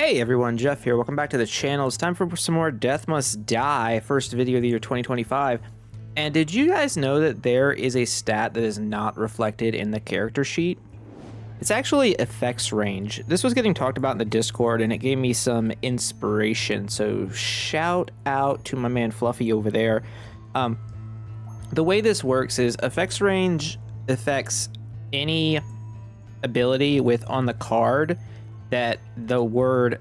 Hey everyone, Jeff here. Welcome back to the channel. It's time for some more Death Must Die, first video of the year 2025. And did you guys know that there is a stat that is not reflected in the character sheet? It's actually effects range. This was getting talked about in the Discord and it gave me some inspiration. So shout out to my man Fluffy over there. The way this works is effects range affects any ability with on the card that the word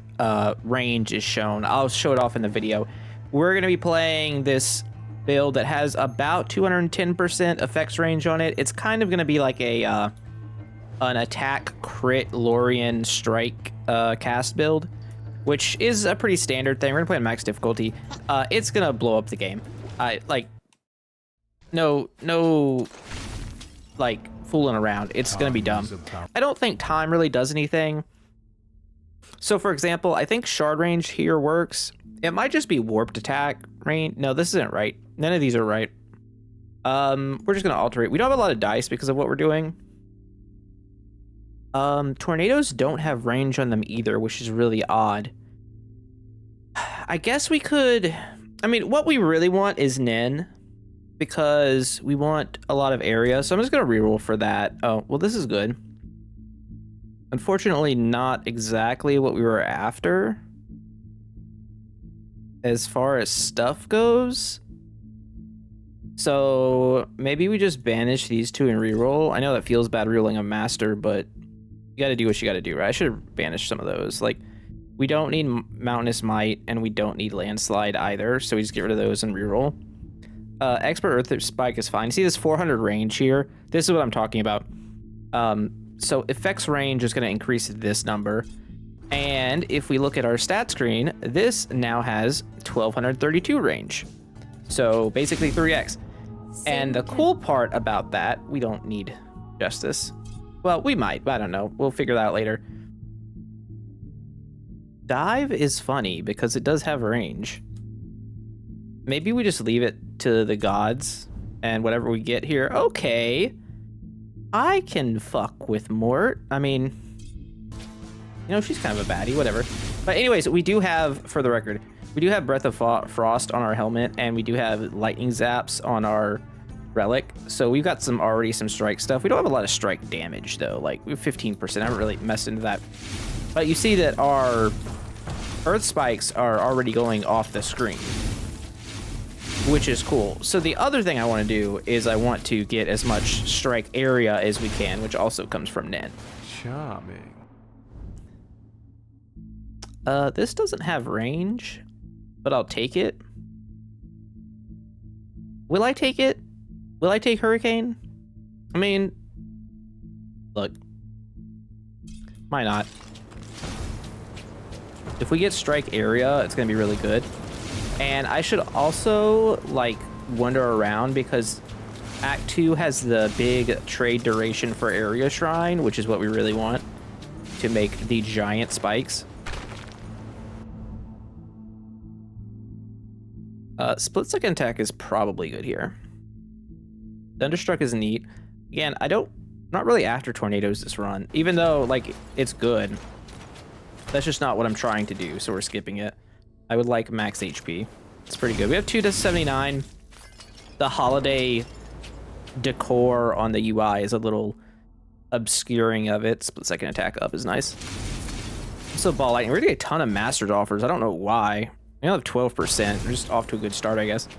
range is shown. I'll show it off in the video. We're going to be playing this build that has about 210% effects range on it. It's kind of going to be like a an attack crit Lorien strike cast build, which is a pretty standard thing. We're going to play on max difficulty. It's going to blow up the game. No like fooling around. It's going to be dumb. I don't think time really does anything. So for example, I think shard range here works. It might just be warped attack range. No, this isn't right. None of these are right. We're just gonna alter it. We don't have a lot of dice because of what we're doing. Tornadoes don't have range on them either, which is really odd. I guess we could, I mean, what we really want is Nin, because we want a lot of area. So I'm just gonna reroll for that. Oh, well, this is good. Unfortunately, not exactly what we were after as far as stuff goes. So maybe we just banish these two and reroll. I know that feels bad rerolling a master, but you gotta do what you gotta do, right? I should have banished some of those. Like, we don't need Mountainous Might and we don't need Landslide either, so we just get rid of those and reroll. Expert Earth Spike is fine. See this 400 range here? This is what I'm talking about. So effects range is going to increase this number. And if we look at our stat screen, this now has 1232 range. So basically 3x. And the cool part about that, we don't need Justice. Well, we might, but I don't know. We'll figure that out later. Dive is funny because it does have range. Maybe we just leave it to the gods and whatever we get here. Okay. I can fuck with Mort. I mean, you know, she's kind of a baddie, whatever. But anyways, we do have, for the record, we do have Breath of Frost on our helmet, and we do have lightning zaps on our relic. So we've got already some strike stuff. We don't have a lot of strike damage though. Like, we have 15%. I haven't really messed into that. But you see that our earth spikes are already going off the screen, which is cool. So the other thing I want to do is I want to get as much strike area as we can, which also comes from Nin. Charming. This doesn't have range, but I'll take it. Will I take it? Will I take Hurricane? I mean, look, why not? If we get strike area, it's gonna be really good. And I should also, like, wander around because Act 2 has the big trade duration for Area Shrine, which is what we really want to make the giant spikes. Split second attack is probably good here. Thunderstruck is neat. Again, I'm not really after tornadoes this run, even though, like, it's good. That's just not what I'm trying to do, so we're skipping it. I would like max HP. It's pretty good. We have 2 to 79. The holiday decor on the UI is a little obscuring of it. Split second attack up is nice. So ball lightning. We're gonna get a ton of masters offers. I don't know why. We only have 12%. We're just off to a good start, I guess.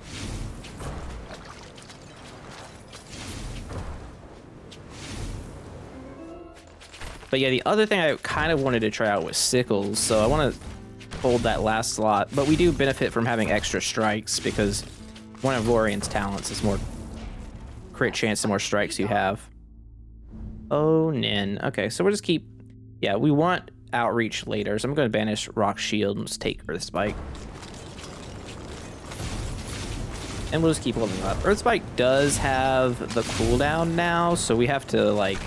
But yeah, the other thing I kind of wanted to try out was sickles, so I want to hold that last slot. But we do benefit from having extra strikes because one of Lorien's talents is more crit chance the more strikes you have. Oh, Nin. Okay, so we'll just keep... Yeah, we want outreach later, so I'm going to banish Rock Shield and just take Earth Spike. And we'll just keep leveling up. Earth Spike does have the cooldown now, so we have to, like,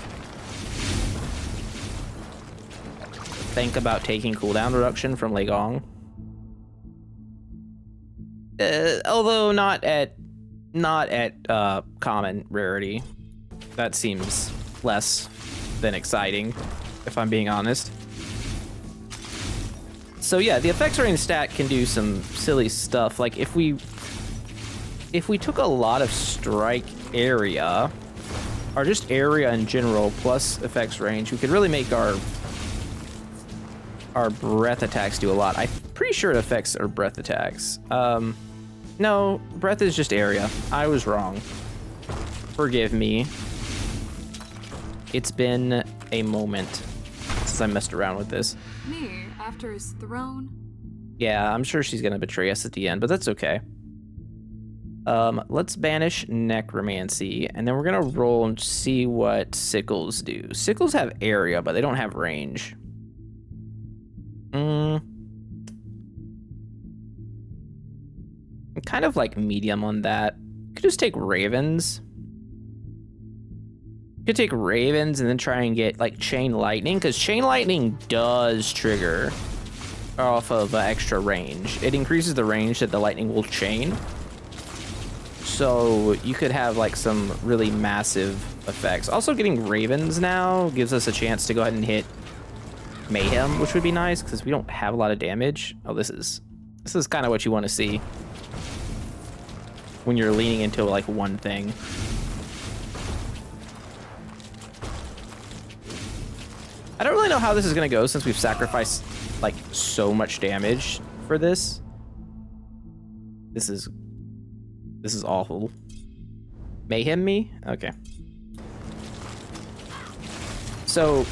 think about taking cooldown reduction from Lei Gong. Although not at common rarity. That seems less than exciting, if I'm being honest. So yeah, the effects range stat can do some silly stuff. Like if we took a lot of strike area, or just area in general plus effects range, we could really make our breath attacks do a lot. I'm pretty sure it affects our breath attacks. No, breath is just area. I was wrong. Forgive me. It's been a moment since I messed around with this. Me, after his throne? Yeah, I'm sure she's gonna betray us at the end, but that's okay. Let's banish necromancy, and then we're gonna roll and see what sickles do. Sickles have area, but they don't have range. I'm kind of like medium on that. Could just take ravens. Could take ravens and then try and get like chain lightning, because chain lightning does trigger off of extra range. It increases the range that the lightning will chain. So you could have like some really massive effects. Also, getting ravens now gives us a chance to go ahead and hit mayhem, which would be nice because we don't have a lot of damage. Oh, this is kind of what you want to see when you're leaning into like one thing. I don't really know how this is gonna go since we've sacrificed like so much damage for this. This is awful. Mayhem me? Okay. So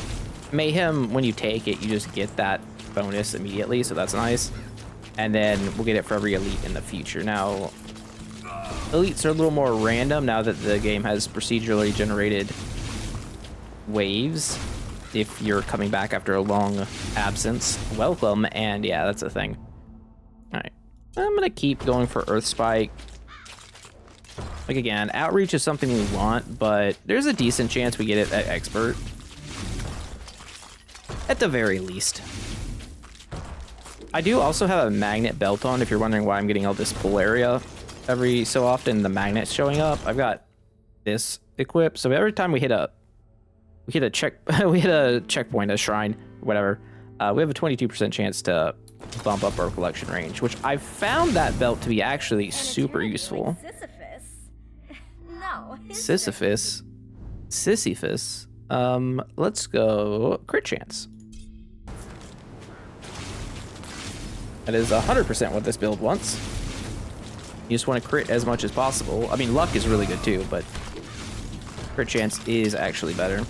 mayhem, when you take it, you just get that bonus immediately, so that's nice. And then we'll get it for every elite in the future. Now, elites are a little more random now that the game has procedurally generated waves. If you're coming back after a long absence, welcome. And yeah, that's a thing. All right, I'm gonna keep going for Earth Spike. Like again, outreach is something we want, but there's a decent chance we get it at expert. At the very least. I do also have a magnet belt on, if you're wondering why I'm getting all this pull area. Every so often the magnet's showing up. I've got this equipped, so every time we hit a checkpoint, a shrine, whatever, we have a 22% chance to bump up our collection range, which I found that belt to be actually super useful. Sisyphus. Let's go crit chance. That is 100% what this build wants. You just want to crit as much as possible. I mean, luck is really good too, but crit chance is actually better.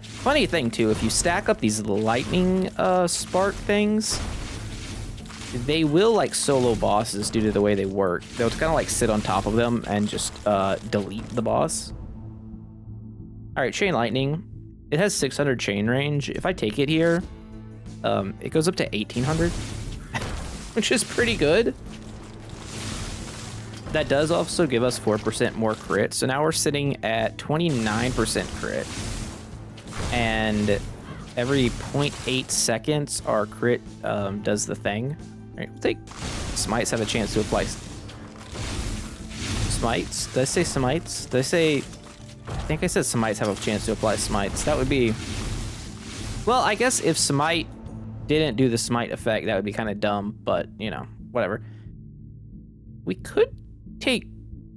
Funny thing too, if you stack up these lightning spark things, they will like solo bosses due to the way they work. They'll kind of like sit on top of them and just delete the boss. All right, chain lightning. It has 600 chain range. If I take it here, it goes up to 1800, which is pretty good. That does also give us 4% more crit. So now we're sitting at 29% crit. And every 0.8 seconds, our crit does the thing. All right, we'll take smites have a chance to apply smites. Did I say smites? Did I say? I think I said smites have a chance to apply smites. That would be. Well, I guess if smite didn't do the smite effect, that would be kind of dumb. But you know, whatever. We could take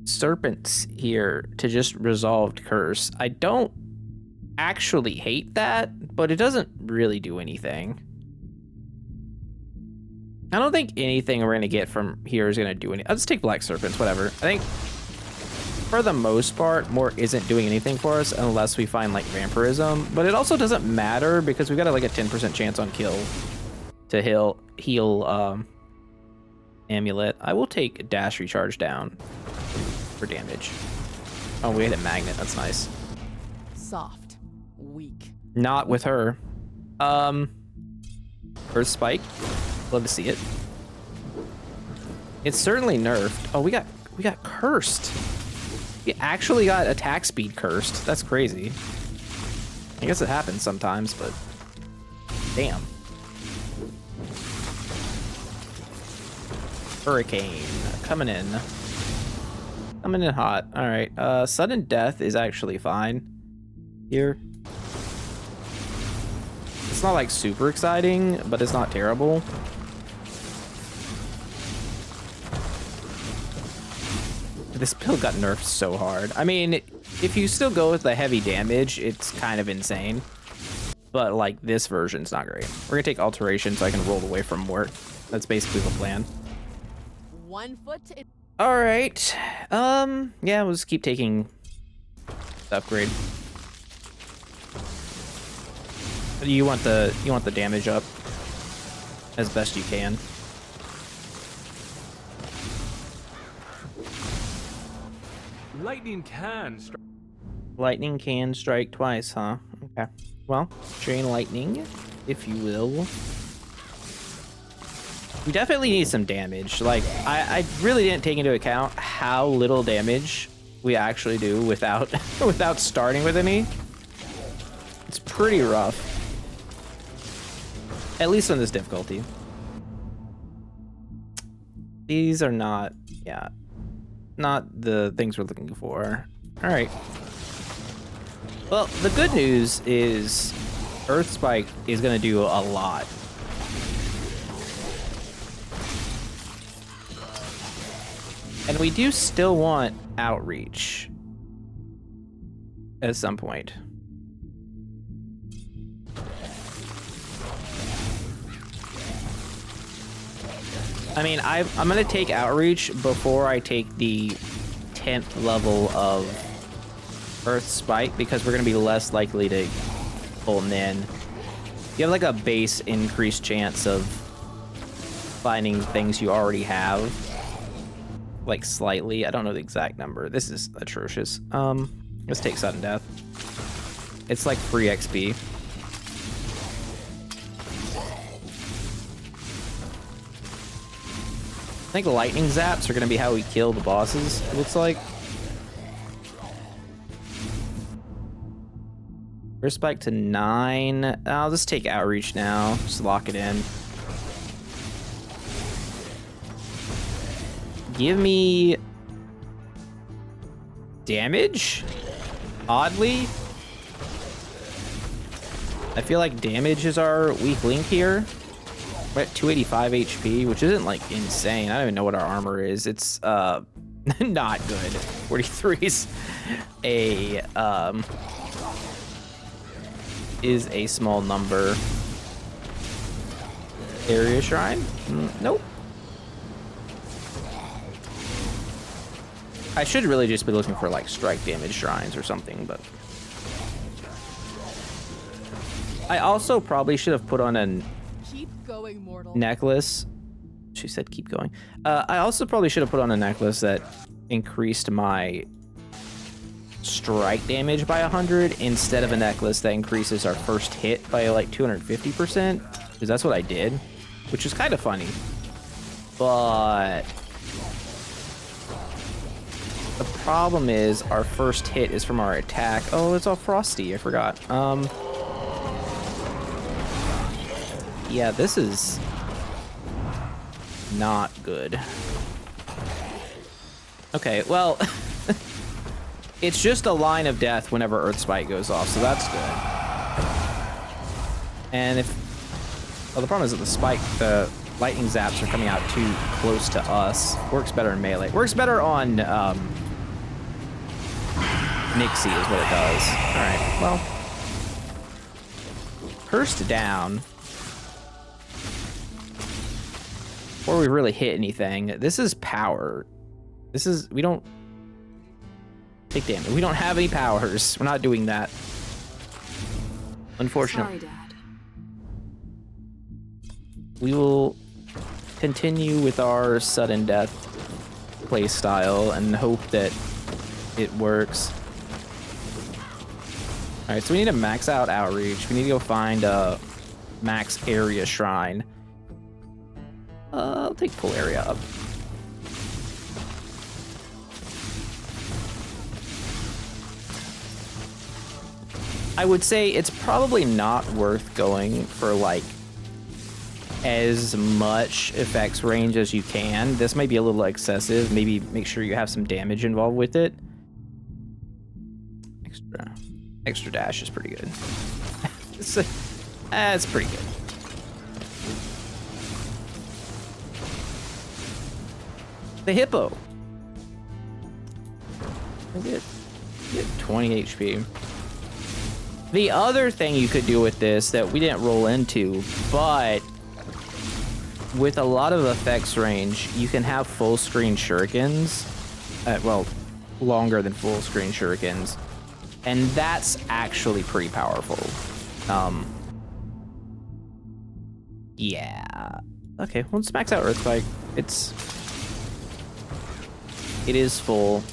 serpents here to just resolved curse. I don't actually hate that, but it doesn't really do anything. I don't think anything we're gonna get from here is gonna do anything. I'll just take black serpents, whatever. I think for the most part, more isn't doing anything for us unless we find like vampirism, but it also doesn't matter because we got like a 10% chance on kill to heal amulet. I will take dash recharge down for damage. Oh, we hit a magnet. That's nice. Soft, weak. Not with her. Earth Spike. Love to see it. It's certainly nerfed. Oh, we got cursed. We actually got attack speed cursed. That's crazy. I guess it happens sometimes, but damn. Hurricane coming in. Coming in hot. All right. Sudden death is actually fine here. It's not like super exciting, but it's not terrible. This build got nerfed so hard. I mean, if you still go with the heavy damage, it's kind of insane. But like this version's not great. We're gonna take alteration so I can roll away from work. That's basically the plan. 1 foot in. All right. Yeah, we'll just keep taking the upgrade. You want the damage up as best you can. Lightning can strike. Lightning can strike twice, huh? Okay. Well, chain lightning, if you will. We definitely need some damage. Like, I really didn't take into account how little damage we actually do without without starting with any. It's pretty rough. At least on this difficulty. These are not, yeah, not the things we're looking for. All right. Well, the good news is Earth Spike is going to do a lot. And we do still want outreach at some point. I mean, I'm going to take outreach before I take the 10th level of Earth Spike because we're going to be less likely to pull Nin. You have like a base increased chance of finding things you already have. Like slightly. I don't know the exact number. This is atrocious. Let's take sudden death. It's like free XP. I think lightning zaps are going to be how we kill the bosses, it looks like. First spike to 9. I'll just take outreach now. Just lock it in. Give me damage? Oddly. I feel like damage is our weak link here. We're at 285 HP, which isn't like insane. I don't even know what our armor is. It's not good. 43's is a small number. Area shrine? Nope. I should really just be looking for like strike damage shrines or something, but I also probably should have put on a Keep going, mortal. necklace. She said keep going. I also probably should have put on a necklace that increased my strike damage by 100 instead of a necklace that increases our first hit by like 250%, because that's what I did, which is kind of funny. But the problem is our first hit is from our attack. Oh, it's all frosty. I forgot. Yeah, this is not good. Okay, well, it's just a line of death whenever Earth Spike goes off, so that's good. And if, well, the problem is that the lightning zaps are coming out too close to us. Works better in melee. Works better on Nixie is what it does. All right, well, cursed down. Before we really hit anything, this is power. This is, we don't take damage. We don't have any powers. We're not doing that. Unfortunately. Sorry, Dad. We will continue with our sudden death play style and hope that it works. All right, so we need to max out outreach. We need to go find a max area shrine. I'll take full area up. I would say it's probably not worth going for like as much effects range as you can. This might be a little excessive. Maybe make sure you have some damage involved with it. Extra dash is pretty good. That's pretty good. The hippo. I get 20 HP. The other thing you could do with this that we didn't roll into, but with a lot of effects range, you can have full screen shurikens. Well, longer than full screen shurikens. And that's actually pretty powerful. Yeah. Okay, well, let's max out Earthquake. It is full.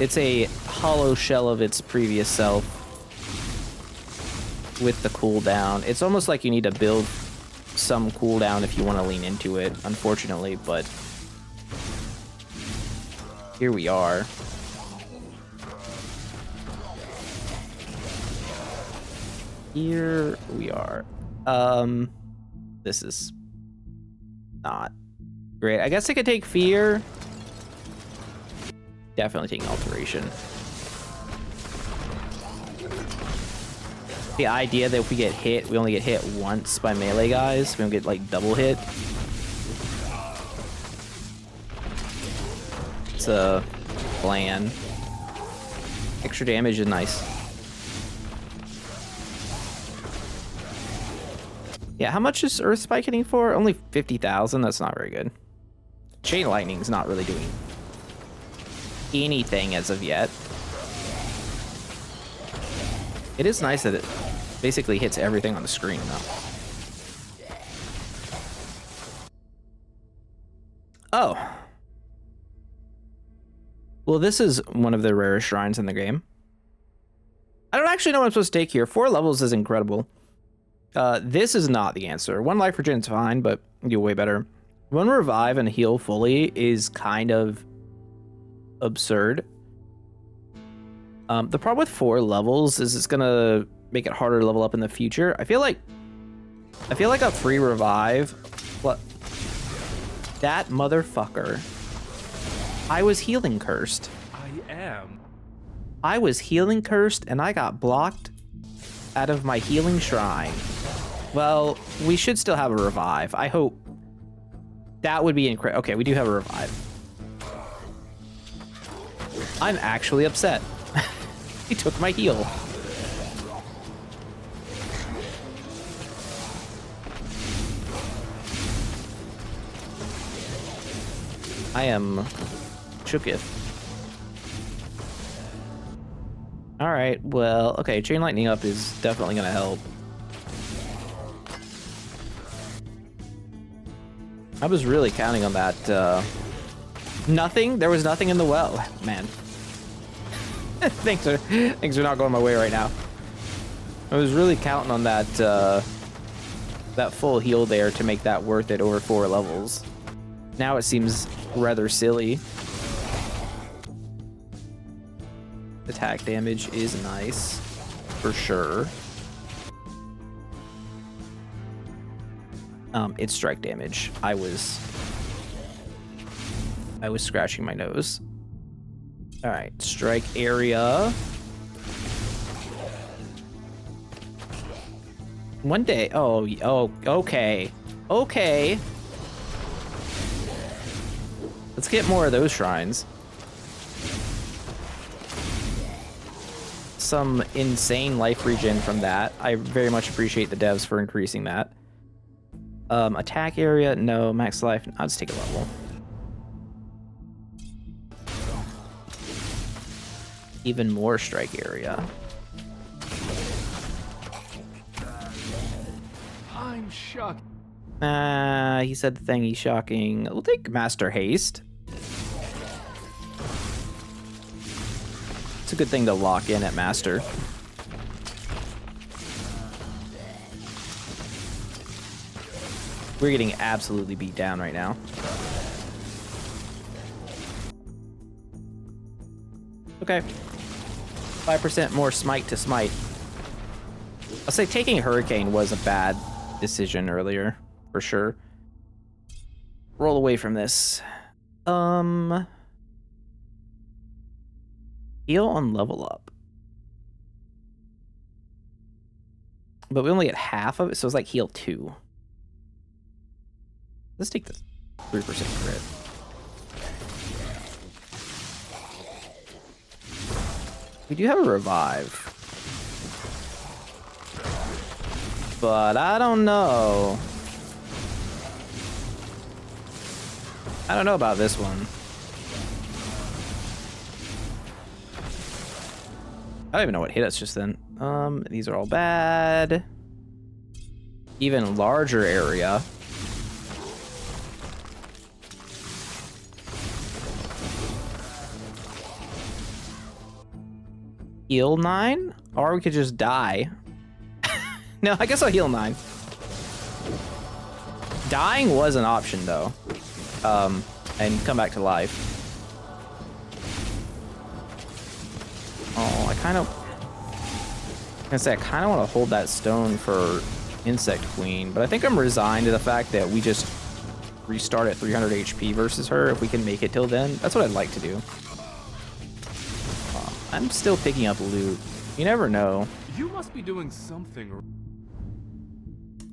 It's a hollow shell of its previous self with the cooldown. It's almost like you need to build some cooldown if you want to lean into it, unfortunately, but here we are. Here we are. This is not great. I guess I could take Fear. Definitely taking Alteration. The idea that if we get hit, we only get hit once by melee guys. We don't get, like, double hit. It's a plan. Extra damage is nice. Yeah, how much is Earth Spike hitting for? Only 50,000? That's not very good. Chain Lightning's not really doing anything as of yet. It is nice that it basically hits everything on the screen, though. Oh. Well, this is one of the rarest shrines in the game. I don't actually know what I'm supposed to take here. 4 levels is incredible. This is not the answer. 1 life regen is fine, but you do way better. 1 revive and heal fully is kind of absurd. The problem with 4 levels is it's gonna make it harder to level up in the future. I feel like a free revive. What? That motherfucker. I was healing cursed. I was healing cursed and I got blocked out of my healing shrine. Well, we should still have a revive. I hope. That would be incredible. Okay, we do have a revive. I'm actually upset. He took my heal. I am shooketh. All right, well, okay, Chain Lightning up is definitely gonna help. I was really counting on that. Nothing? There was nothing in the well, man. Things are not going my way right now. I was really counting on that that full heal there to make that worth it over 4 levels. Now it seems rather silly. Attack damage is nice, for sure. It's strike damage. I was scratching my nose. All right, strike area. One day. Oh, okay. Okay. Let's get more of those shrines. Some insane life regen from that. I very much appreciate the devs for increasing that. Attack area, no. Max life, I'll just take a level. Even more strike area. I'm shocked. He said the thing he's shocking. We'll take Master Haste. It's a good thing to lock in at Master. We're getting absolutely beat down right now. Okay. 5% more smite to smite. I'll say taking Hurricane was a bad decision earlier, for sure. Roll away from this. Heal on level up. but we only get half of it, so it's like heal 2. Let's take the 3% crit. We do have a revive, but I don't know. I don't know about this one. I don't even know what hit us just then. These are all bad. Even larger area. Heal 9? Or we could just die. No, I guess I'll heal 9. Dying was an option though. And come back to life. Oh, I kind of want to hold that stone for Insect Queen, but I think I'm resigned to the fact that we just restart at 300 HP versus her if we can make it till then. That's what I'd like to do. I'm still picking up loot. You never know. You must be doing something.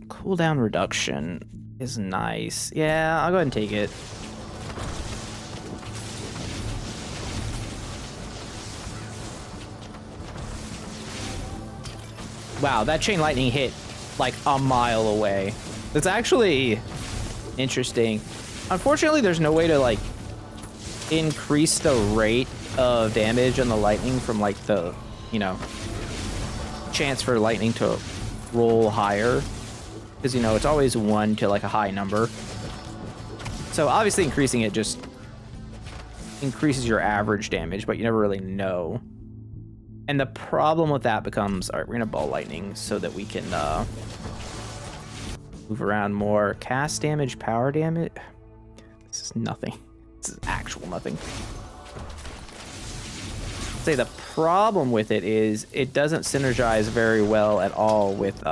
Cooldown reduction is nice. Yeah, I'll go ahead and take it. Wow, that chain lightning hit like a mile away. That's actually interesting. Unfortunately, there's no way to like increase the rate of damage on the lightning from like the, you know, chance for lightning to roll higher. Because, you know, it's always 1 to like a high number. So obviously increasing it just increases your average damage, but you never really know. And the problem with that becomes, all right, we're gonna ball lightning so that we can move around more. Cast damage, power damage. This is nothing. This is actual nothing. I'd say the problem with it is it doesn't synergize very well at all with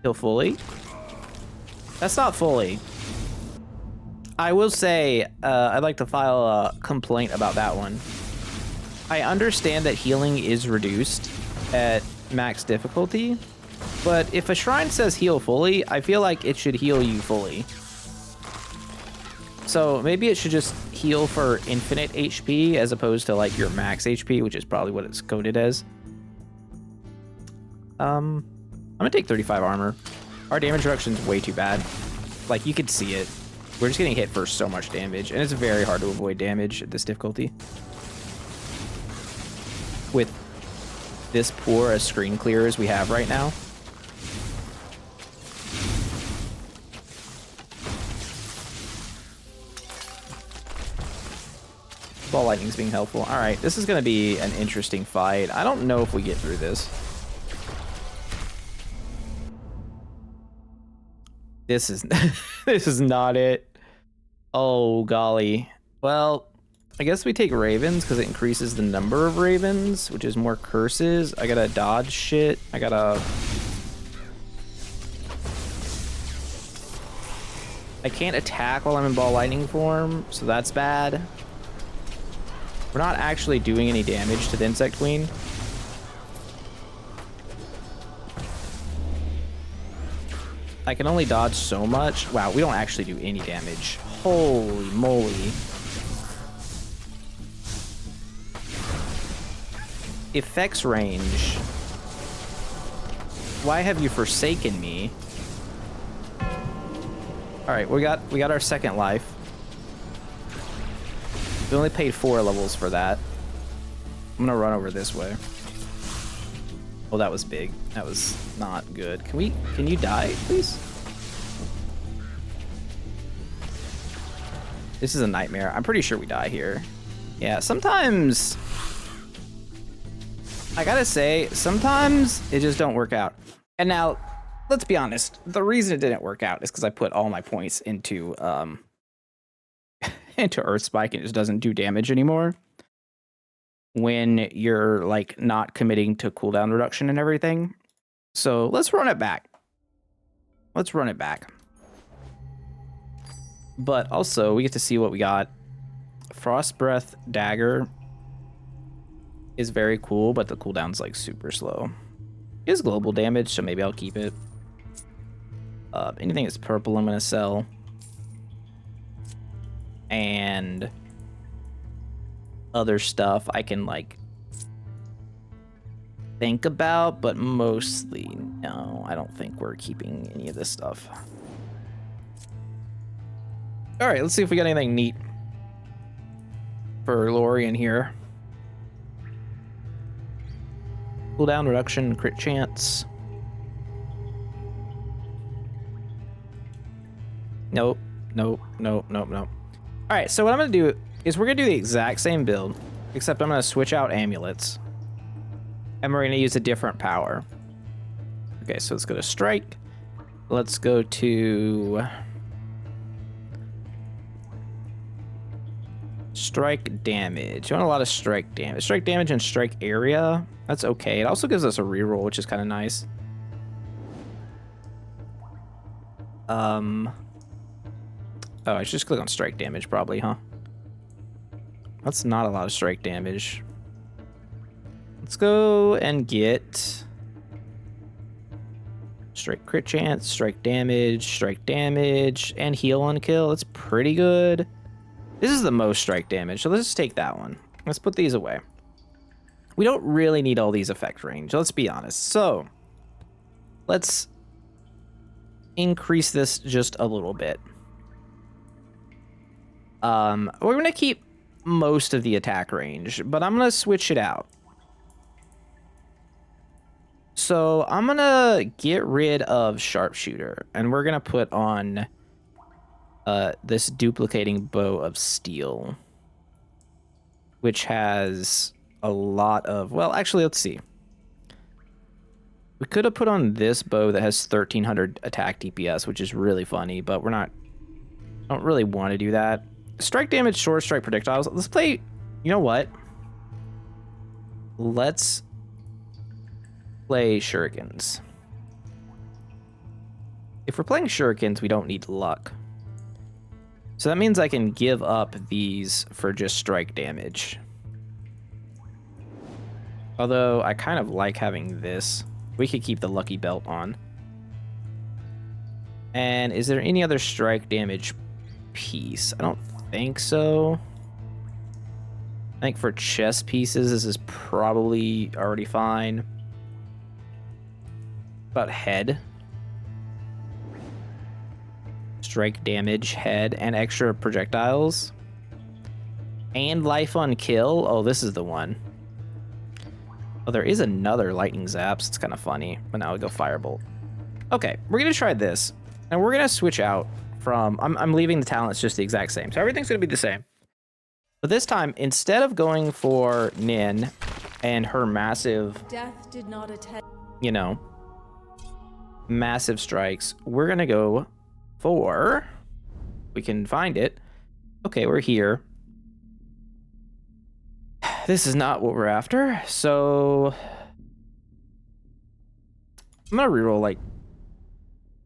heal fully. That's not fully. I will say I'd like to file a complaint about that one. I understand that healing is reduced at max difficulty, but if a shrine says heal fully, I feel like it should heal you fully. So maybe it should just heal for infinite HP as opposed to like your max HP, which is probably what it's coded as. I'm gonna take 35 armor. Our damage reduction is way too bad. Like, you could see it. We're just getting hit for so much damage, and it's very hard to avoid damage at this difficulty. With this poor a screen clear as we have right now. Ball lightning's being helpful. All right, this is going to be an interesting fight. I don't know if we get through this. This is this is not it. Oh golly. Well, I guess we take ravens because it increases the number of ravens, which is more curses. I gotta dodge shit. I can't attack while I'm in ball lightning form, so that's bad. We're not actually doing any damage to the Insect Queen. I can only dodge so much. Wow, we don't actually do any damage. Holy moly. Effects range. Why have you forsaken me? All right, we got our second life. We only paid 4 levels for that. I'm gonna run over this way. Oh, that was big. That was not good. Can you die, please? This is a nightmare. I'm pretty sure we die here. Yeah, sometimes I gotta say, sometimes it just don't work out. And now, let's be honest. The reason it didn't work out is because I put all my points into into Earth Spike and it just doesn't do damage anymore. When you're like not committing to cooldown reduction and everything. So let's run it back. Let's run it back. But also we get to see what we got. Frost Breath Dagger is very cool, but the cooldown's like super slow. It is global damage, so maybe I'll keep it. Anything that's purple, I'm gonna sell. And other stuff I can like think about, but mostly no, I don't think we're keeping any of this stuff. All right, let's see if we got anything neat for Lorian here. Cooldown reduction, crit chance. Nope, nope, nope, nope, nope. All right, so what I'm gonna do is we're gonna do the exact same build, except I'm gonna switch out amulets. And we're gonna use a different power. Okay, so let's go to strike. Let's go to strike damage. You want a lot of strike damage. Strike damage and strike area. That's okay. It also gives us a reroll, which is kind of nice. Oh, I should just click on strike damage probably, huh? That's not a lot of strike damage. Let's go and get strike crit chance, strike damage, and heal on kill. That's pretty good. This is the most strike damage, so let's just take that one. Let's put these away. We don't really need all these effect range, let's be honest. So let's increase this just a little bit. We're gonna keep most of the attack range, but I'm gonna switch it out. So I'm gonna get rid of sharpshooter, and we're gonna put on this duplicating bow of steel, which has a lot of, well, actually, let's see. We could have put on this bow that has 1300 attack DPS, which is really funny, but I don't really want to do that. Strike damage, short strike projectiles. Let's play, you know what? Let's play shurikens. If we're playing shurikens, we don't need luck. So that means I can give up these for just strike damage. Although I kind of like having this. We could keep the lucky belt on. And is there any other strike damage piece? I don't think so. I think for chest pieces, this is probably already fine. About head. Strike damage, head, and extra projectiles. And life on kill. Oh, this is the one. Oh, there is another lightning zaps. It's kind of funny, but now we go firebolt. Okay, we're gonna try this, and we're gonna switch out from. I'm leaving the talents just the exact same, so everything's gonna be the same. But this time, instead of going for Nin and her massive, Death did not attend. you know, massive strikes, we're gonna go for. We can find it. Okay, we're here. This is not what we're after, so I'm gonna reroll like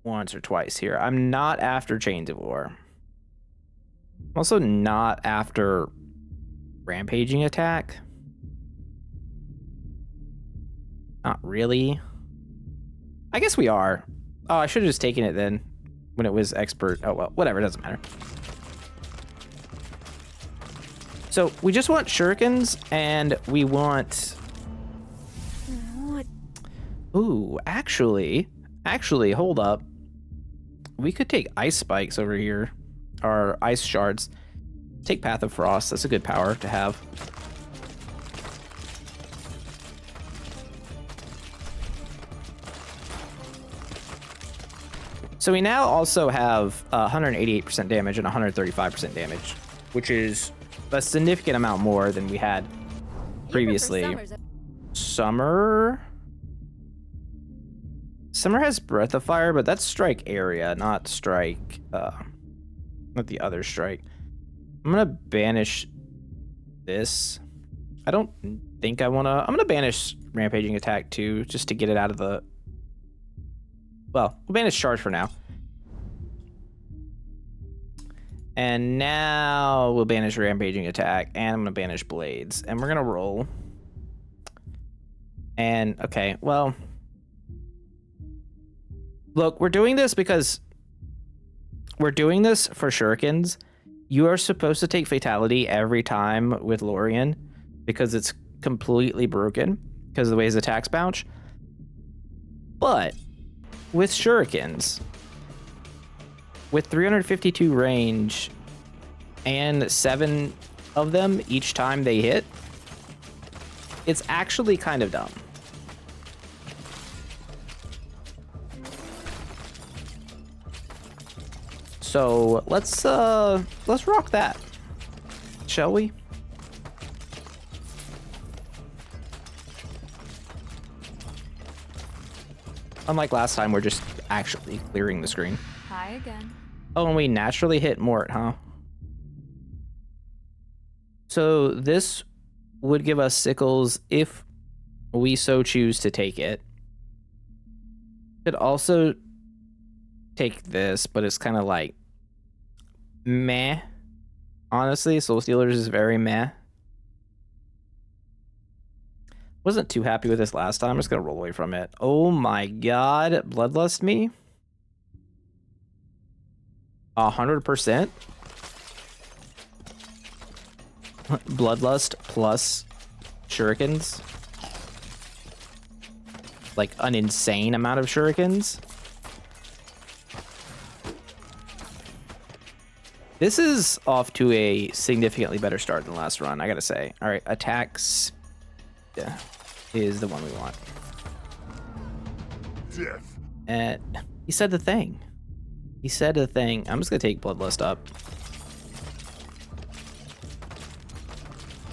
once or twice here. I'm not after Chains of War. I'm also not after Rampaging Attack. Not really. I guess we are. Oh, I should have just taken it then when it was expert. Oh well, whatever, it doesn't matter. So we just want shurikens, and we want. What? Ooh, actually, hold up. We could take ice spikes over here, or ice shards. Take Path of Frost. That's a good power to have. So we now also have 188% damage and 135% damage, which is a significant amount more than we had previously. Summer has Breath of Fire, but that's strike area, not strike, not the other strike. I'm gonna banish this. I don't think I wanna, I'm gonna banish Rampaging Attack too, just to get it out of the, well, we'll banish Charge for now. And now we'll banish Rampaging Attack, and I'm gonna banish Blades, and we're gonna roll. And, okay, well, Look, we're doing this because we're doing this for shurikens. You are supposed to take fatality every time with Lorien because it's completely broken because of the way his attacks bounce. But with shurikens, with 352 range and 7 of them each time they hit, it's actually kind of dumb. So let's rock that, shall we? Unlike last time, we're just actually clearing the screen. Hi again. Oh, and we naturally hit Mort, huh? So this would give us sickles if we so choose to take it. Could also take this, but it's kind of like meh. Honestly, Soul Stealers is very meh. Wasn't too happy with this last time. I'm just gonna roll away from it. Oh my god, Bloodlust me? 100%? Bloodlust plus shurikens? Like an insane amount of shurikens? This is off to a significantly better start than last run, I gotta say. All right, attacks is the one we want. Death. And he said the thing. He said the thing. I'm just gonna take Bloodlust up.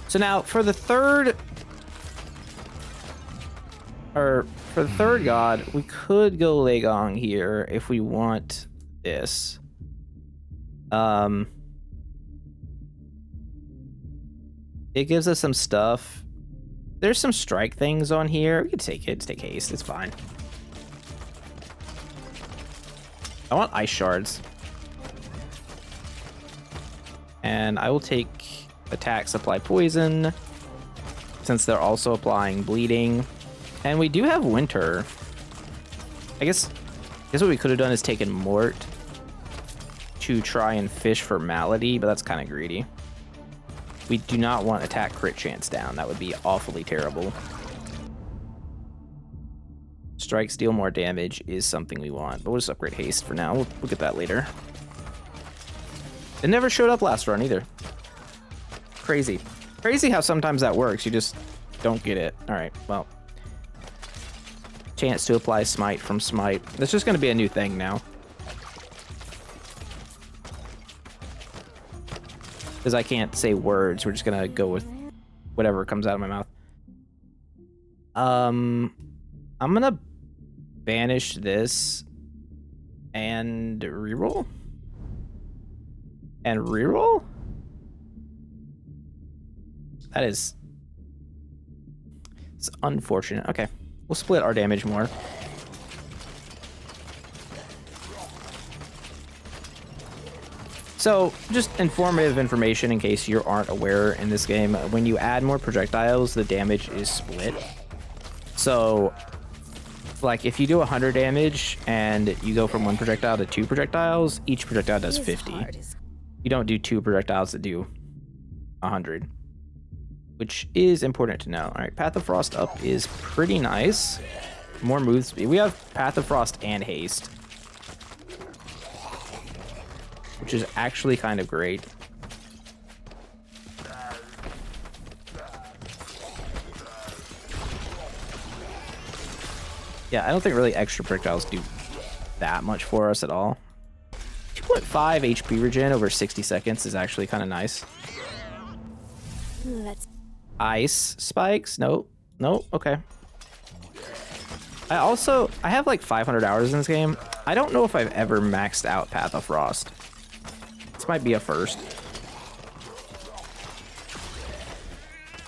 So now for the third god, we could go Legong here if we want this. It gives us some stuff. There's some strike things on here. We can take it. Take haste. It's fine. I want ice shards. And I will take attack, supply poison, since they're also applying bleeding. And we do have winter. I guess what we could have done is taken Mort to try and fish for malady, but that's kind of greedy. We do not want attack crit chance down. That would be awfully terrible. Strike, steal more damage is something we want, but we'll just upgrade haste for now. We'll get that later. It never showed up last run either. Crazy. Crazy how sometimes that works. You just don't get it. All right, well. Chance to apply smite from smite. That's just going to be a new thing now. Because I can't say words. We're just going to go with whatever comes out of my mouth. I'm going to banish this and reroll. And reroll? That is... It's unfortunate. Okay. We'll split our damage more. So, just informative information in case you aren't aware in this game. When you add more projectiles, the damage is split. So, like, if you do 100 damage and you go from 1 projectile to 2 projectiles, each projectile does 50. You don't do 2 projectiles that do 100. Which is important to know. All right, Path of Frost up is pretty nice. More move speed. We have Path of Frost and haste, which is actually kind of great. Yeah, I don't think really extra projectiles do that much for us at all. 2.5 HP regen over 60 seconds is actually kind of nice. Let's Ice spikes? Nope. Nope. Okay. I have like 500 hours in this game. I don't know if I've ever maxed out Path of Frost. This might be a first.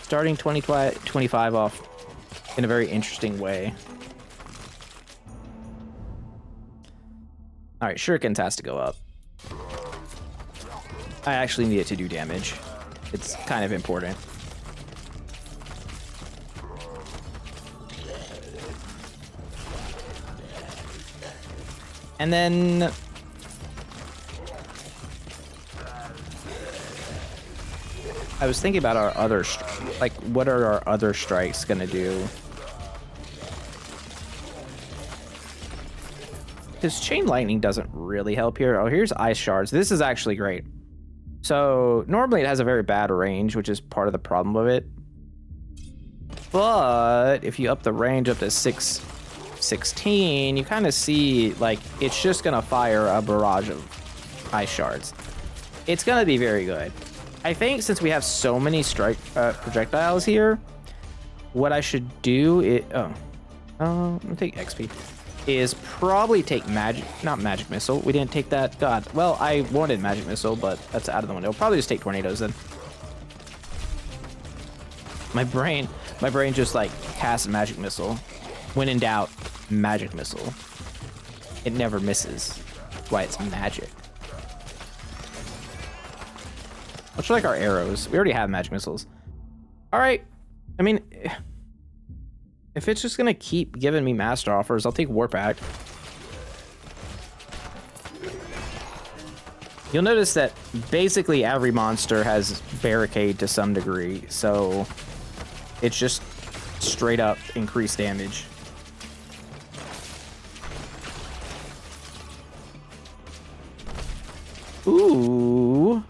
Starting 2025 off in a very interesting way. All right, shurikens has to go up. I actually need it to do damage. It's kind of important. And then I was thinking about our other, like, what are our other strikes gonna do? Because chain lightning doesn't really help here. Oh, here's ice shards. This is actually great. So normally it has a very bad range, which is part of the problem of it. But if you up the range up to 616, you kind of see, like, it's just gonna fire a barrage of ice shards. It's gonna be very good. I think since we have so many strike projectiles here, what I should do is, I'm gonna take XP, is probably take not magic missile. We didn't take that. God, well, I wanted magic missile, but that's out of the window. Probably just take tornadoes then. My brain just like casts magic missile. When in doubt, magic missile. It never misses. That's why it's magic. Much like our arrows. We already have magic missiles. All right. I mean, if it's just going to keep giving me master offers, I'll take Warp Act. You'll notice that basically every monster has barricade to some degree, so it's just straight up increased damage. Ooh.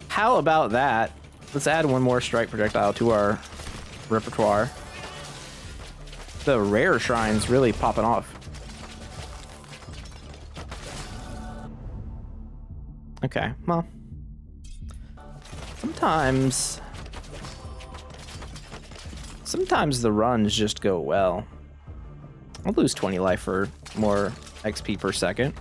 How about that? Let's add one more strike projectile to our repertoire. The rare shrine's really popping off. Okay, well. Sometimes the runs just go well. I'll lose 20 life for more XP per second.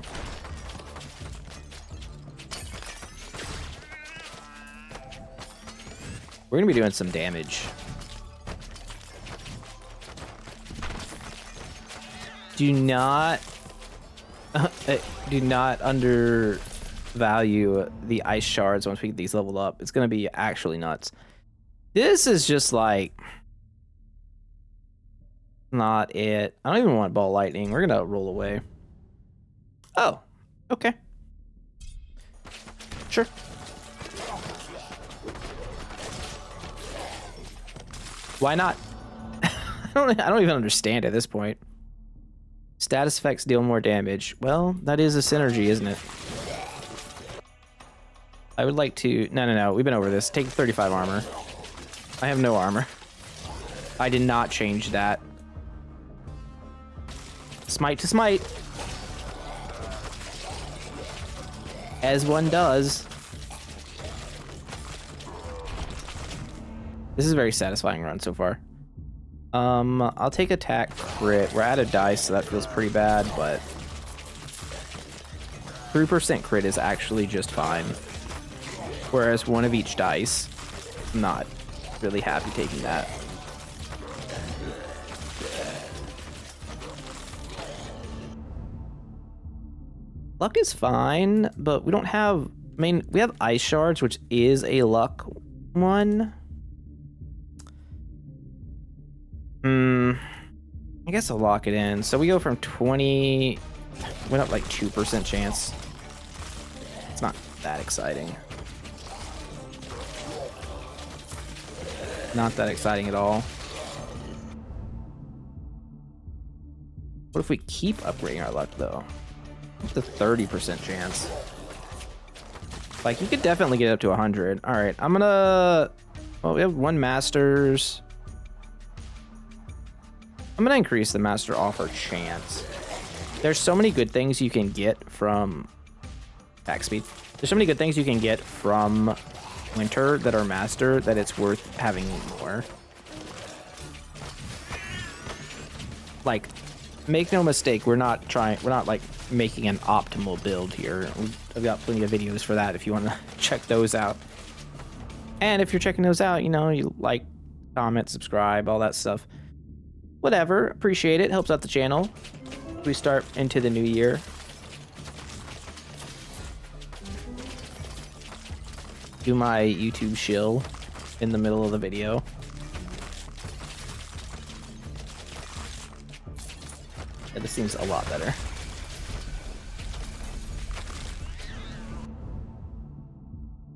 We're gonna be doing some damage. Do not undervalue the ice shards once we get these leveled up. It's gonna be actually nuts. This is just like not it. I don't even want ball lightning. We're gonna roll away. Oh, okay. Sure. Why not? I don't even understand at this point. Status effects deal more damage. Well, that is a synergy, isn't it? I would like to... No. We've been over this. Take 35 armor. I have no armor. I did not change that. Smite to smite. As one does. This is a very satisfying run so far. I'll take attack crit. We're out of dice, so that feels pretty bad, but 3% crit is actually just fine. Whereas one of each dice, I'm not really happy taking that. Luck is fine, but we don't have... I mean, we have ice shards, which is a luck one. I guess I'll lock it in. So we go from 20... Went up like 2% chance. It's not that exciting. Not that exciting at all. What if we keep upgrading our luck, though? What's the 30% chance? Like, you could definitely get up to 100. All right, I'm gonna... Well, we have one Masters. I'm gonna increase the Master offer chance. There's so many good things you can get from... Attack speed. There's so many good things you can get from Winter that are Master that it's worth having more. Like, make no mistake, we're not like making an optimal build here. I've got plenty of videos for that if you want to check those out. And if you're checking those out, you know, you like, comment, subscribe, all that stuff. Whatever, appreciate it, helps out the channel. We start into the new year. Do my YouTube shill in the middle of the video. Yeah, this seems a lot better.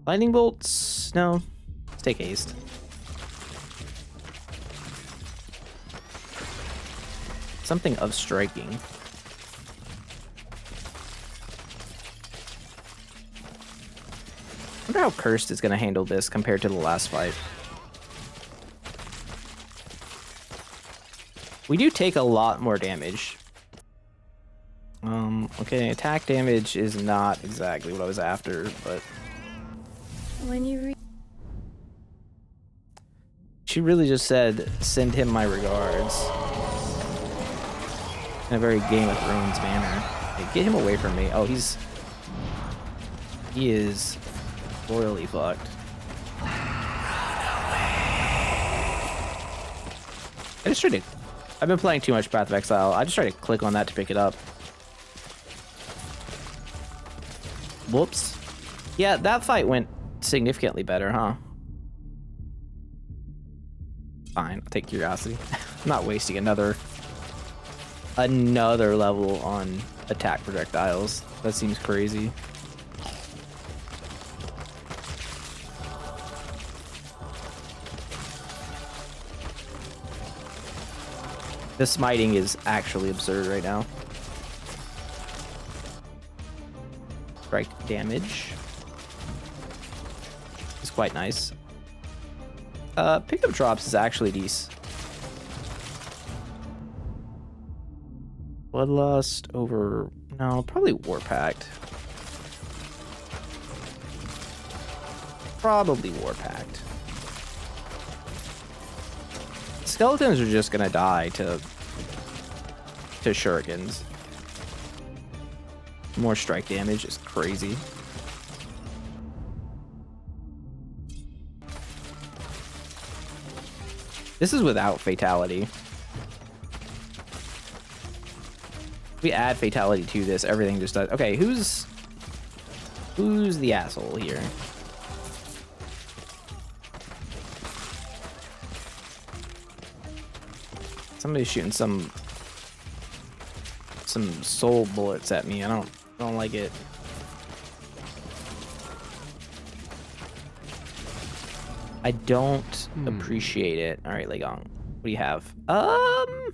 Lightning bolts? No. Let's take haste. Something of striking. I wonder how Cursed is going to handle this compared to the last fight. We do take a lot more damage. Okay, attack damage is not exactly what I was after, but... When you She really just said, send him my regards. In a very Game of Thrones manner. Hey, get him away from me. Oh, he is royally fucked. I've been playing too much Path of Exile. I just tried to click on that to pick it up. Whoops. Yeah, that fight went significantly better, huh? Fine, I'll take curiosity. I'm not wasting another level on attack projectiles. That seems crazy. The smiting is actually absurd right now. Strike damage is quite nice. Pickup drops is actually decent. Bloodlust over... No, probably Warpact. Probably Warpact. Skeletons are just gonna die to shurikens. More strike damage is crazy. This is without fatality. We add fatality to this, everything just does. Okay, who's the asshole here? Somebody's shooting some soul bullets at me. I don't like it. I don't appreciate it. All right, Legong. What do you have? I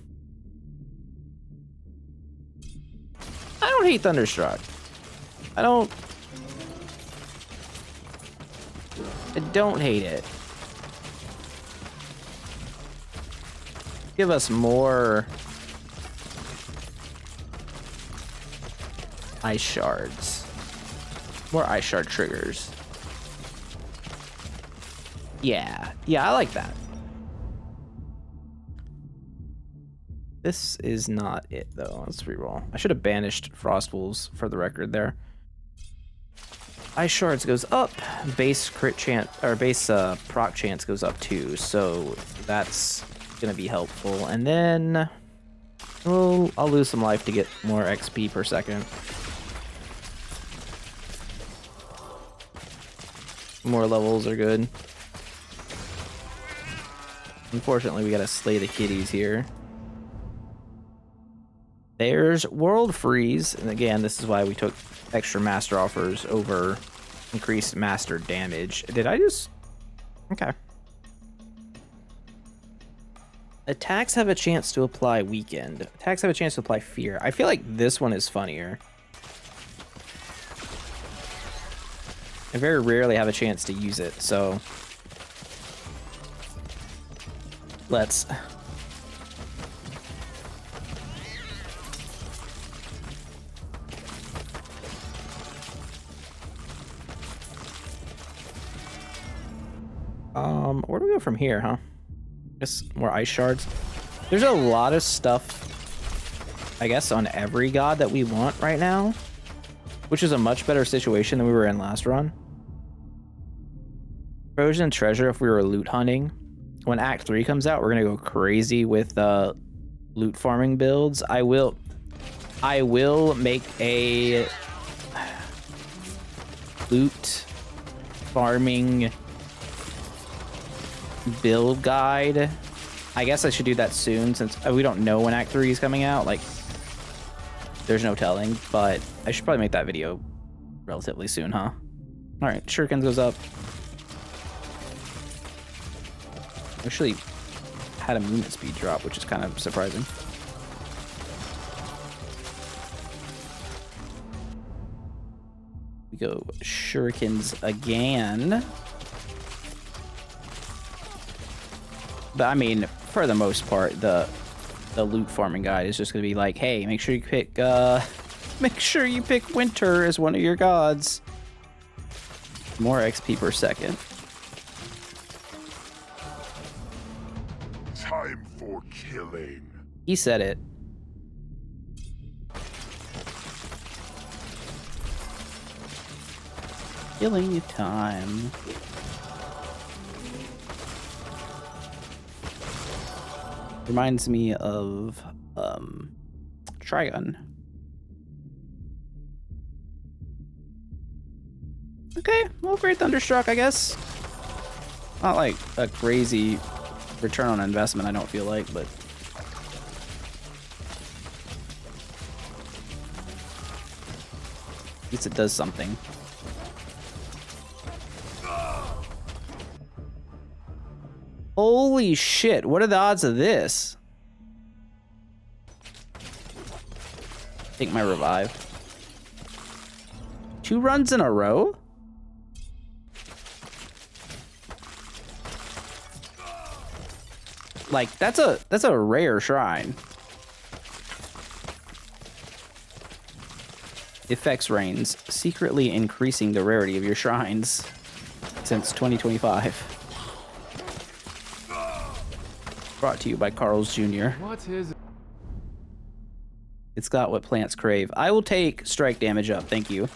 don't hate Thunderstruck. I don't hate it. Give us more ice shards. More ice shard triggers. Yeah, I like that. This is not it though. Let's reroll. I should have banished Frost Wolves for the record there. Ice shards goes up. Base crit chance or base proc chance goes up too. So that's gonna be helpful. And then I'll lose some life to get more XP per second. More levels are good. Unfortunately, we gotta slay the kitties here. There's World Freeze, and again, this is why we took extra master offers over increased master damage. Did I just... Okay. Attacks have a chance to apply weakened. Attacks have a chance to apply fear. I feel like this one is funnier. I very rarely have a chance to use it, so... Let's... where do we go from here, huh? Just more ice shards. There's a lot of stuff, I guess, on every god that we want right now, which is a much better situation than we were in last run. Frozen treasure if we were loot hunting. When Act 3 comes out, we're gonna go crazy with loot farming builds. I will make a loot farming build guide. I guess I should do that soon since we don't know when Act 3 is coming out. Like, there's no telling, but I should probably make that video relatively soon, huh? All right, shuriken goes up. Actually had a movement speed drop, which is kind of surprising. We go shurikens again. But I mean, for the most part, the loot farming guide is just gonna be like, hey, make sure you pick winter as one of your gods. More XP per second. Time for killing. He said it. Killing time. Reminds me of Trigun. Okay, well, great Thunderstruck, I guess. Not like a crazy return on investment, I don't feel like, but at least it does something. Holy shit, what are the odds of this? Take my revive. 2 runs in a row? Like, that's a rare shrine. Effects reigns, secretly increasing the rarity of your shrines since 2025. Brought to you by Carl's Jr. What is it? It's got what plants crave. I will take strike damage up, thank you.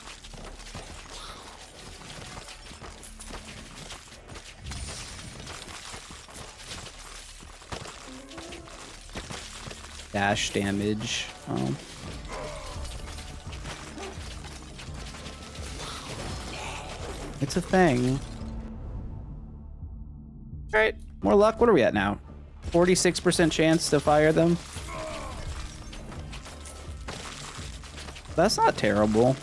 Dash damage. Oh. It's a thing. Alright, more luck. What are we at now? 46% chance to fire them. That's not terrible.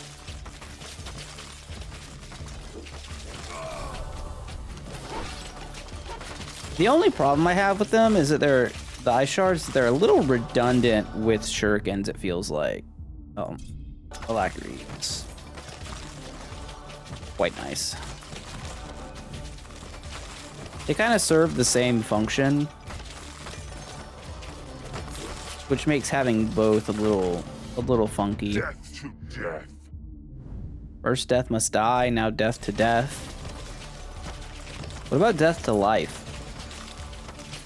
The only problem I have with them is that the ice shards, they're a little redundant with shurikens, it feels like. Oh, alacrities. Quite nice. They kind of serve the same function, which makes having both a little funky. Death to death. First death must die, now death to death. What about death to life?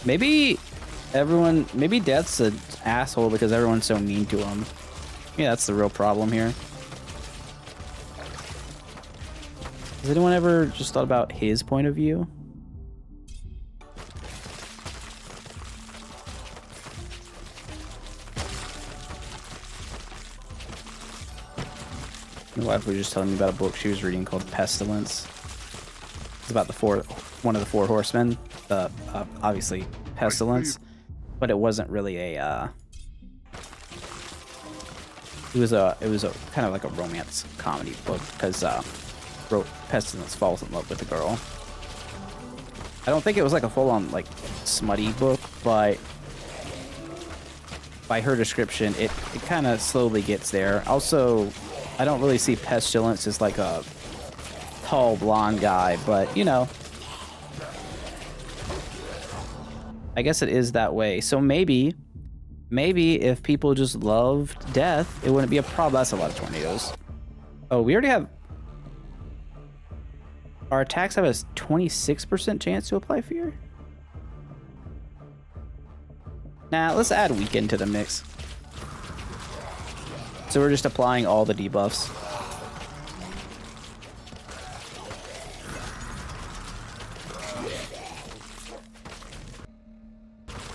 Maybe death's an asshole because everyone's so mean to him. Yeah, that's the real problem here. Has anyone ever just thought about his point of view? My wife was just telling me about a book she was reading called Pestilence. It's about one of the 4 horsemen. Obviously Pestilence, but it wasn't really a. It was a kind of like a romance comedy book because Pestilence falls in love with a girl. I don't think it was like a full-on like smutty book, but by her description, it kind of slowly gets there. Also, I don't really see Pestilence as like a tall blonde guy, but you know, I guess it is that way. So maybe if people just loved death, it wouldn't be a problem. That's a lot of tornadoes. Oh, we already have. Our attacks have a 26% chance to apply fear. Nah, let's add weaken to the mix. So we're just applying all the debuffs.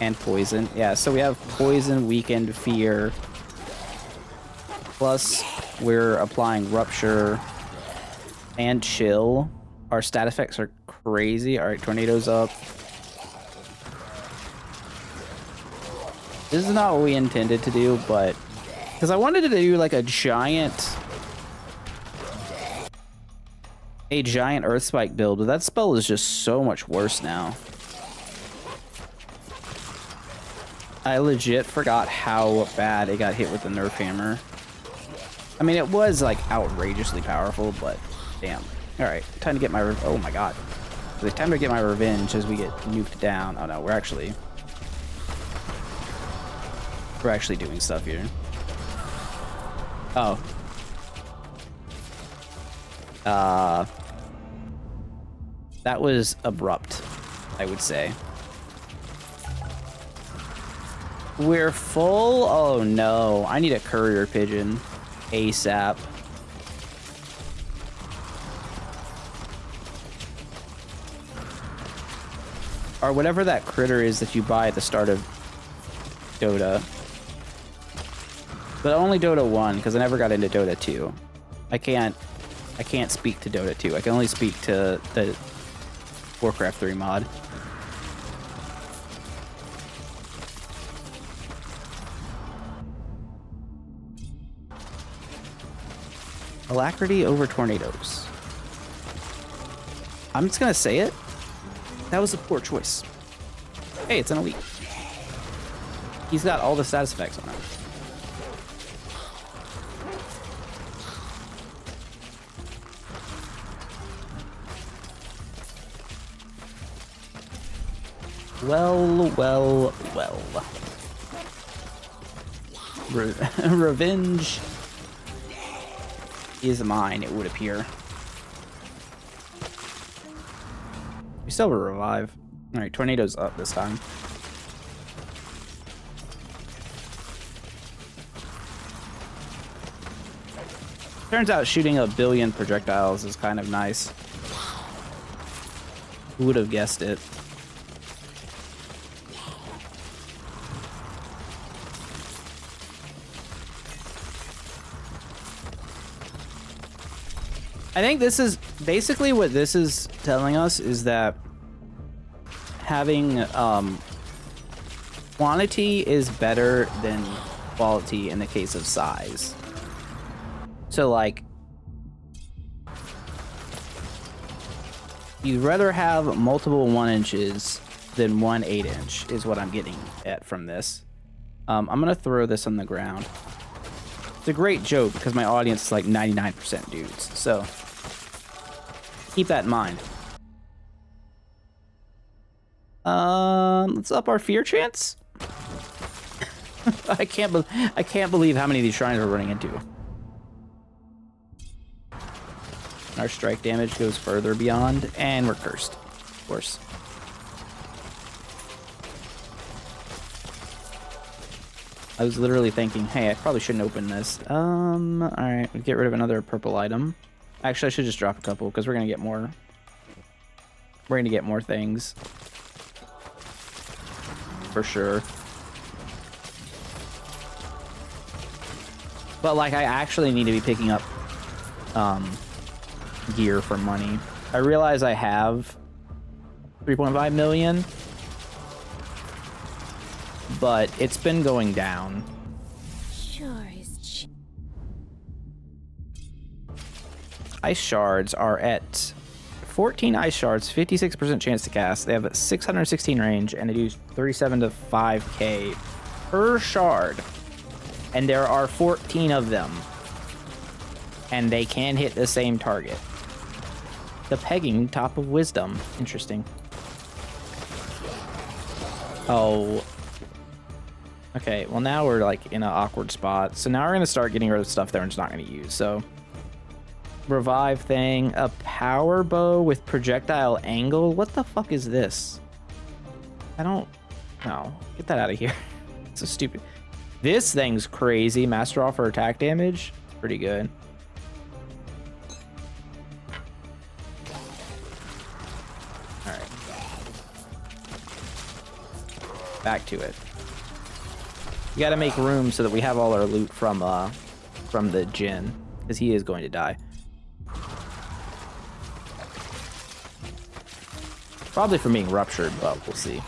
And poison. Yeah, so we have poison, weakened, fear. Plus, we're applying rupture and chill. Our stat effects are crazy. All right, tornadoes up. This is not what we intended to do, but because I wanted to do like a giant a giant earth spike build, but that spell is just so much worse now. I legit forgot how bad it got hit with the nerf hammer. I mean, it was like outrageously powerful, but damn. All right, time to get my oh my god. It's time to get my revenge as we get nuked down. Oh no, we're actually doing stuff here. Oh. That was abrupt, I would say. We're full? Oh no, I need a courier pigeon ASAP. Or whatever that critter is that you buy at the start of Dota. But only Dota 1, because I never got into Dota 2. I can't speak to Dota 2. I can only speak to the Warcraft 3 mod. Alacrity over tornadoes. I'm just gonna say it. That was a poor choice. Hey, it's an elite. He's got all the status effects on him. Well, well, well. Revenge is mine, it would appear. We still have a revive. Alright, tornado's up this time. Turns out shooting a billion projectiles is kind of nice. Who would have guessed it? I think this is basically what this is telling us is that having quantity is better than quality in the case of size. So like you'd rather have multiple 1 inches than one 8-inch is what I'm getting at from this. I'm gonna throw this on the ground. It's a great joke because my audience is like 99% dudes, so keep that in mind. Let's up our fear chance. I can't believe how many of these shrines we're running into. Our strike damage goes further beyond, and we're cursed, of course. I was literally thinking, hey, I probably shouldn't open this. Alright, we'll get rid of another purple item. Actually, I should just drop a couple, because we're gonna get more. We're gonna get more things. For sure. But, like, I actually need to be picking up, gear for money. I realize I have 3.5 million. But it's been going down. Sure is. Ice shards are at 14 ice shards, 56% chance to cast. They have a 616 range, and they do 37 to 5k per shard. And there are 14 of them. And they can hit the same target. The pegging top of wisdom. Interesting. Oh. Okay, well now we're like in an awkward spot. So now we're gonna start getting rid of stuff that we're just not gonna use. So revive thing, a power bow with projectile angle. What the fuck is this? I don't know. Get that out of here. It's so stupid. This thing's crazy. Master offer attack damage. Pretty good. Alright. Back to it. We gotta make room so that we have all our loot from the Jinn, because he is going to die. Probably from being ruptured, but we'll see.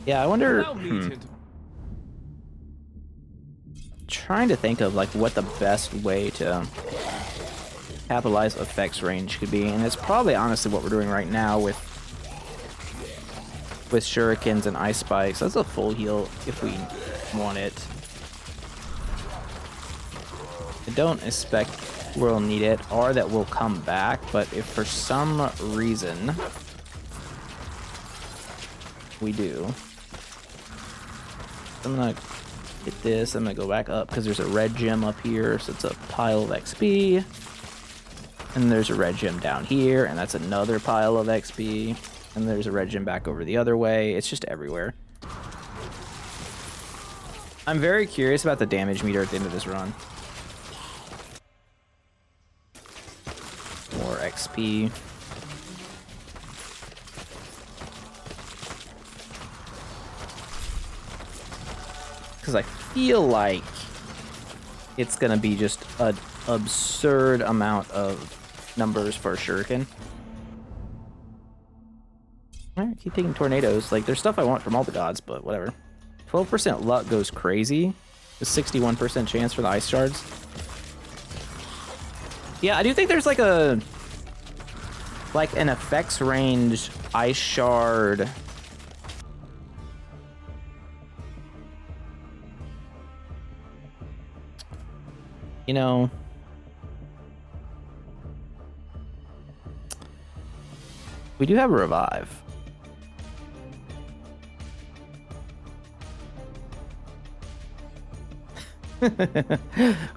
Yeah, I wonder. Allow me to Trying to think of like what the best way to capitalize effects range could be, and it's probably honestly what we're doing right now with shurikens and ice spikes. That's a full heal if we want it. I don't expect we'll need it or that we'll come back, but if for some reason we do, I'm gonna get this. I'm gonna go back up because there's a red gem up here, so it's a pile of XP. And there's a red gem down here, and that's another pile of XP. And there's a red gem back over the other way. It's just everywhere. I'm very curious about the damage meter at the end of this run. More XP. Because I feel like it's gonna be just an absurd amount of numbers for a shuriken. Alright, keep taking tornadoes. Like, there's stuff I want from all the gods, but whatever. 12% luck goes crazy. A 61% chance for the ice shards. Yeah, I do think there's like an effects range ice shard. You know, we do have a revive.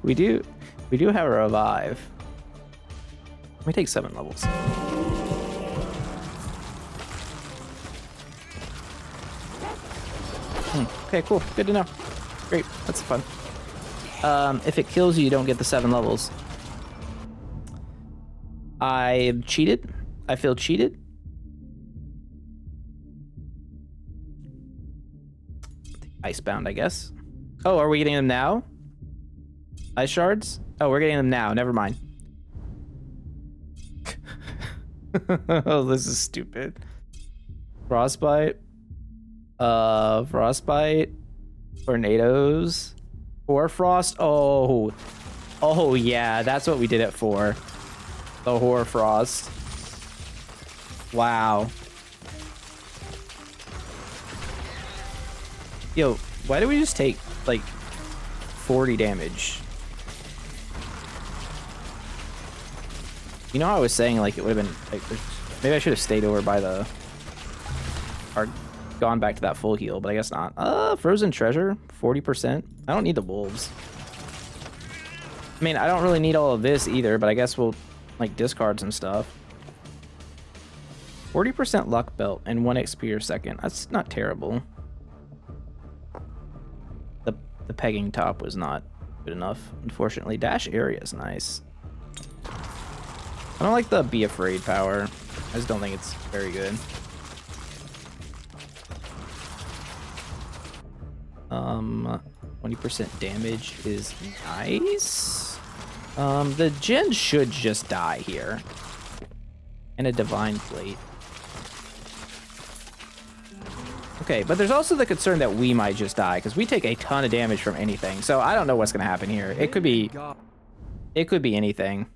we do have a revive. Let me take 7 levels. Okay, cool. Good to know. Great. That's fun. If it kills you, you don't get the 7 levels. I'm cheated. I feel cheated. Icebound, I guess. Oh, are we getting them now? Ice shards? Oh, we're getting them now. Never mind. Oh, this is stupid. Frostbite. Frostbite. Tornadoes. Hoarfrost. Oh yeah, that's what we did it for. The Hoarfrost. Wow. Yo, why do we just take like 40 damage? You know how I was saying like it would have been like maybe I should have stayed over by the or gone back to that full heal, but I guess not. Frozen treasure, 40%. I don't need the wolves. I mean, I don't really need all of this either, but I guess we'll like discard some stuff. 40% luck belt and 1 XP per second. That's not terrible. The pegging top was not good enough, unfortunately. Dash area is nice. I don't like the be afraid power. I just don't think it's very good. 20% damage is nice. The gen should just die here. And a divine plate. Okay, but there's also the concern that we might just die because we take a ton of damage from anything. So I don't know what's gonna happen here. It could be anything.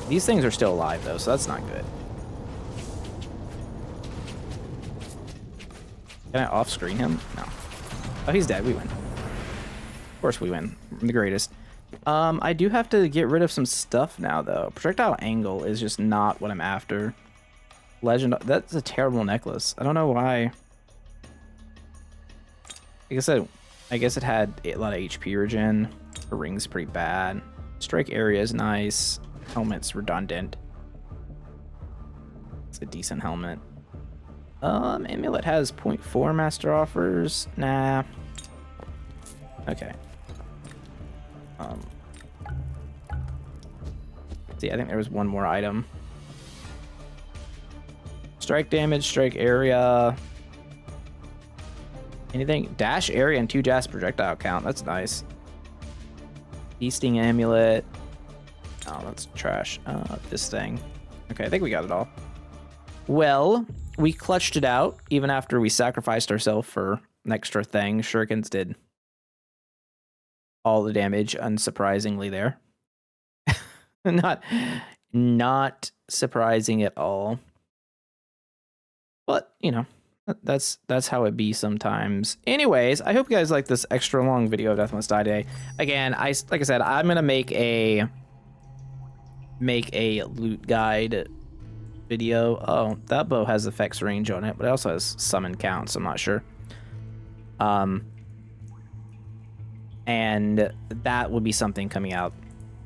These things are still alive though, so that's not good. Can I off-screen him? No. Oh, he's dead. We win. Of course we win. I'm the greatest. I do have to get rid of some stuff now, though. Projectile angle is just not what I'm after. Legend... That's a terrible necklace. I don't know why. Like I said, I guess it had a lot of HP regen. The ring's pretty bad. Strike area is nice. Helmet's redundant. It's a decent helmet. Amulet has 0.4 master offers. Nah. Okay. See, I think there was one more item. Strike damage, strike area. Anything? Dash area and 2 dash projectile count. That's nice. Feasting amulet. No. let's trash this thing. Okay, I think we got it all. Well, we clutched it out even after we sacrificed ourselves for an extra thing. Shurikens did all the damage, unsurprisingly there. Not surprising at all. But, you know, that's how it be sometimes. Anyways, I hope you guys like this extra long video of Death Must Die today. Again, like I said, I'm gonna make a loot guide video. Oh, that bow has effects range on it, but it also has summon count, so I'm not sure. And that will be something coming out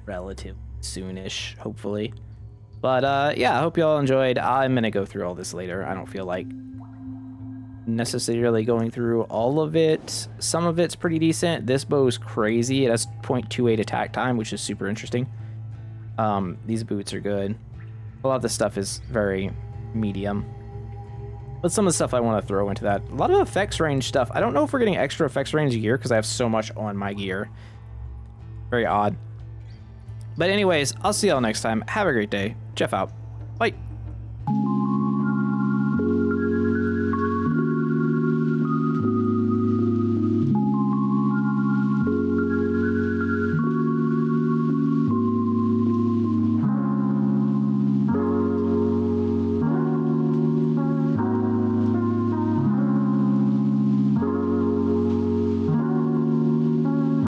relatively soonish, hopefully. But yeah, I hope you all enjoyed. I'm gonna go through all this later. I don't feel like necessarily going through all of it. Some of it's pretty decent. This bow is crazy. It has 0.28 attack time, which is super interesting. These boots are good. A lot of the stuff is very medium. But some of the stuff I want to throw into that. A lot of effects range stuff. I don't know if we're getting extra effects range gear because I have so much on my gear. Very odd. But anyways, I'll see y'all next time. Have a great day. Jeff out. Bye.